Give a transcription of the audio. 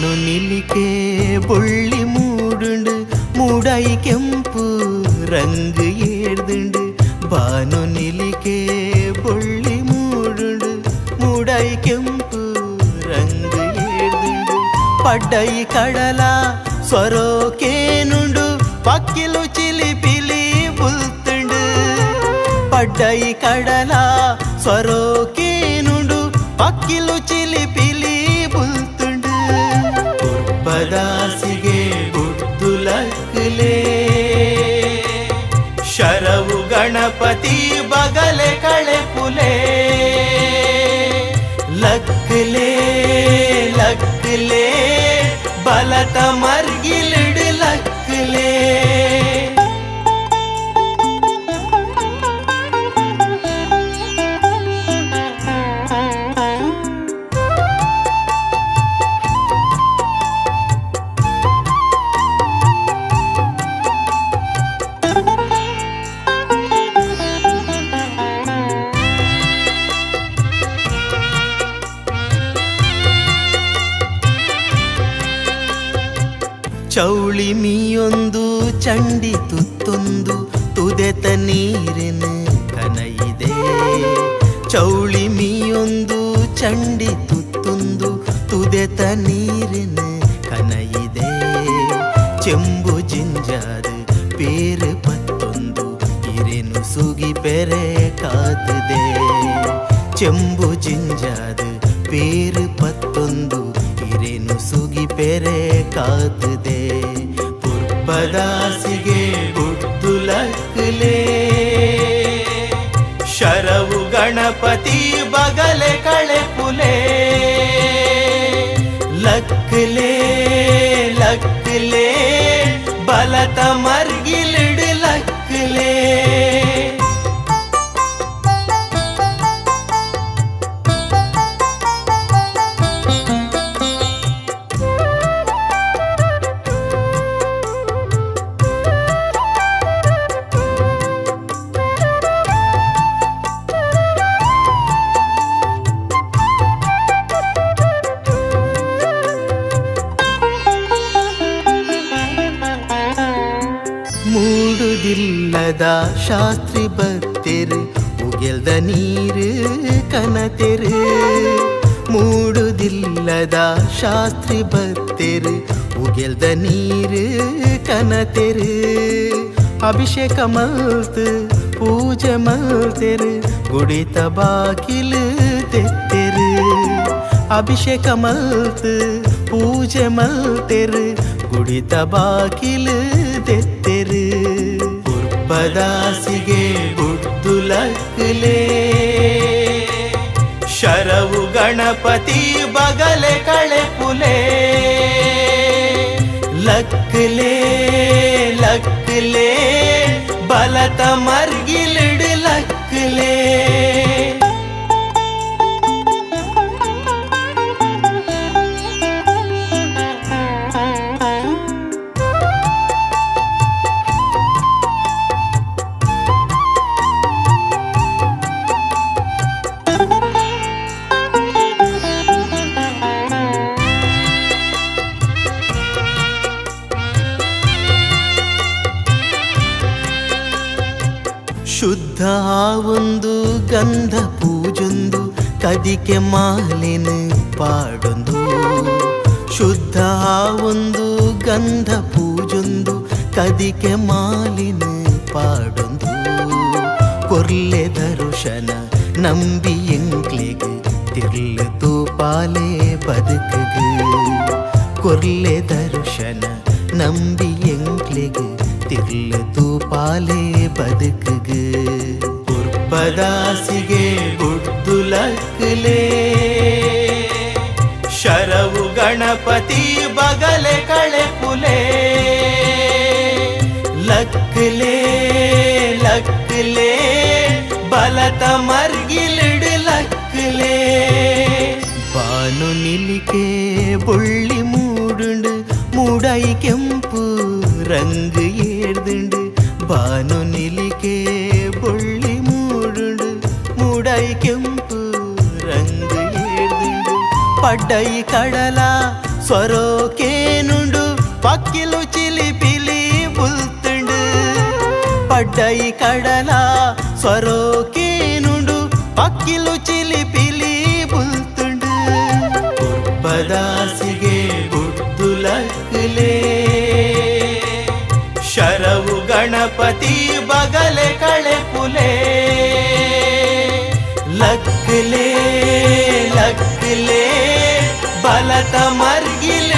ಬಾನು ನಿಲಿಕೆ ಬೊಳ್ಳಿ ಮೂಡುಂಡು ಮೂಡೈ ಕೆಂಪು ರಂಗ್ ಏರ್ದುಂಡು ಬಾನು ನಿಲಿಕೆ ಬೊಳ್ಳಿ ಮೂಡುಂಡು ಮೂಡೈ ಕೆಂಪು ರಂಗ್ ಏರ್ದುಂಡು ಪಡ್ಡೈ ಕಡಲ ಸ್ವರೋಕೇನುಂಡು ಪಕ್ಕಿಲು ಚಿಲಿಪಿಲಿ ಬುಲ್ತುಂಡು ಪಡ್ಡೈ ಕಡಲ ಸ್ವರೋಕೇನುಂಡು ಪಕ್ಕಿಲು ಚಿಲಿಪಿಲಿ ಬುಲ್ತುಂಡು ಪದಾಸಿಗೆ ಬುದ್ದುಲಕ್ಲೆ ಶರವು ಗಣಪತಿ ಬಗಲೆ ಕಳೆ ಪುಲೆ ಲಕ್ಲೆ ಲಕ್ಲೆ ಬಲತ ಮರ್ಗಿಲಿಡು ಲಕ್ಲೆ ಚೌಳಿ ಮೀಯೊಂದು ಚಂಡಿ ತುತ್ತೊಂದು ತುದೆತ ನೀರಿನ ಕನಯಿದೆ ಚೌಳಿ ಮೀಯೊಂದು ಚಂಡಿ ತುತ್ತೊಂದು ತುದೆತ ನೀರಿನ ಕನಯಿದೆ ಚೆಂಬು ಜಿಂಜಾದ ಪೇರು ಪತ್ತೊಂದು ಇರೇನು ಸುಗಿ ಪೆರೆ ಕಾತದೆ ಚೆಂಬು ಜಿಂಜಾದ ಪೇರು ಪತ್ತೊಂದು ಇರೇನು ಸುಗಿ ಪೆರೆ ಕಾತದೆ ಪುರ್ಪದಾಸಿಗೆ ಬುದ್ದುಲಕ್ಲೆ ಶರವು ಗಣಪತಿ ಬಗಲೆ ಕಳೆ ಪುಲೆ ಲಕ್ಲೆ ಲಕ್ಲೆ ಬಲತ ಮರ್ಗಿಲಿಡು ಲಕ್ಲೆ ಮೂಡುದಿಲ್ಲದ ಶಾಸ್ತ್ರಿ ಬತ್ತೆರು ಉಗೆಲ್ದ ನೀರು ಕನತೆರು ಮೂಡುದಿಲ್ಲದ ಶಾಸ್ತ್ರಿ ಬತ್ತೆರು ಉಗೆಲ್ದ ನೀರು ಕನತೆರು ಅಭಿಷೇಕ ಮಲ್ತು ಪೂಜೆ ಮಲ್ತೆರು ಗುಡಿತ ಬಾಗಿಲು ತೆತ್ತೆರು ಅಭಿಷೇಕ ಮಲ್ತು ಪೂಜೆ ಮಲ್ತೆರು ಗುಡಿತ ಬಾಗಿಲು ತೆತ್ತೆರು ಪದಾಸಿಗೆ ಬುದ್ದುಲಕ್ಲೆ ಶರವು ಗಣಪತಿ ಬಗಲೆ ಕಳೆ ಪುಲೆ ಲಕ್ಲೆ ಲಕ್ಲೆ ಬಲತ ಮರ್ಗಿಲಿಡು ಲಕ್ಲೆ ಶುದ್ಧ ಒಂದು ಗಂಧ ಪೂಜೊಂದು ಕದಿಕೆ ಮಾಲಿನ ಪಾಡೊಂದು ಶುದ್ಧ ಒಂದು ಗಂಧ ಪೂಜೊಂದು ಕದಿಕೆ ಮಾಲಿನ ಪಾಡೊಂದು ಕೊರ್ಲೆ ದರ್ಶನ ನಂಬಿ ಎಂಕ್ಲೆಗೆ ತಿರ್ಲು ತೂಪಾಲೆ ಬದುಕಗೆ ಕೊರ್ಲೆ ದರ್ಶನ ನಂಬಿ ಎಂಕ್ಲೆಗೆ ತಿರ್ಲು ತೂಪಾಲೆ ಬದುಕಗೆ ಪದಾಸಿಗೆ ಬುದ್ದುಲಕ್ಲೆ ಶರವು ಗಣಪತಿ ಬಗಲೆ ಕಳೆ ಪುಲೆ ಲಕ್ಲೆ ಲಕ್ಲೆ ಬಲತ ಮರ್ಗಿಲಿಡು ಲಕ್ಲೆ ಬಾನು ನಿಲಿಕೆ ಬೊಳ್ಳಿ ಮೂಡುಂಡು ಮೂಡೈ ಕೆಂಪು ರಂಗ್ ಏರ್ದುಂಡು ಬಾನು ನಿಲಿಕೆ ಬೊಳ್ಳಿ ಮೂಡುಂಡು ಮೂಡೈ ಕೆಂಪು ರಂಗ್ ಏರ್ದುಂಡು ಪಡ್ಡೈ ಕಡಲ ಸ್ವರೋಕೇನುಂಡು ಪಕ್ಕಿಲು ಚಿಲಿಪಿಲಿ ಬುಲ್ತುಂಡು ಪಡ್ಡೈ ಕಡಲ ಸ್ವರೋಕೇನುಂಡು ಪಕ್ಕಿಲು ಚಿಲಿಪಿಲಿ ಬುಲ್ತುಂಡು ಪದಾಸಿಗೆ ಗುಡ್ಡುಲಕ್ಕಲೇ ಶರವು ಗಣಪತಿ ಬಗಲೆ ಕಳೆ ಪುಲೆ ಲಕ್ಕಲೇ ಲಕ್ಕಲೇ ಬಲತ ಮರ್ಗಿಲ್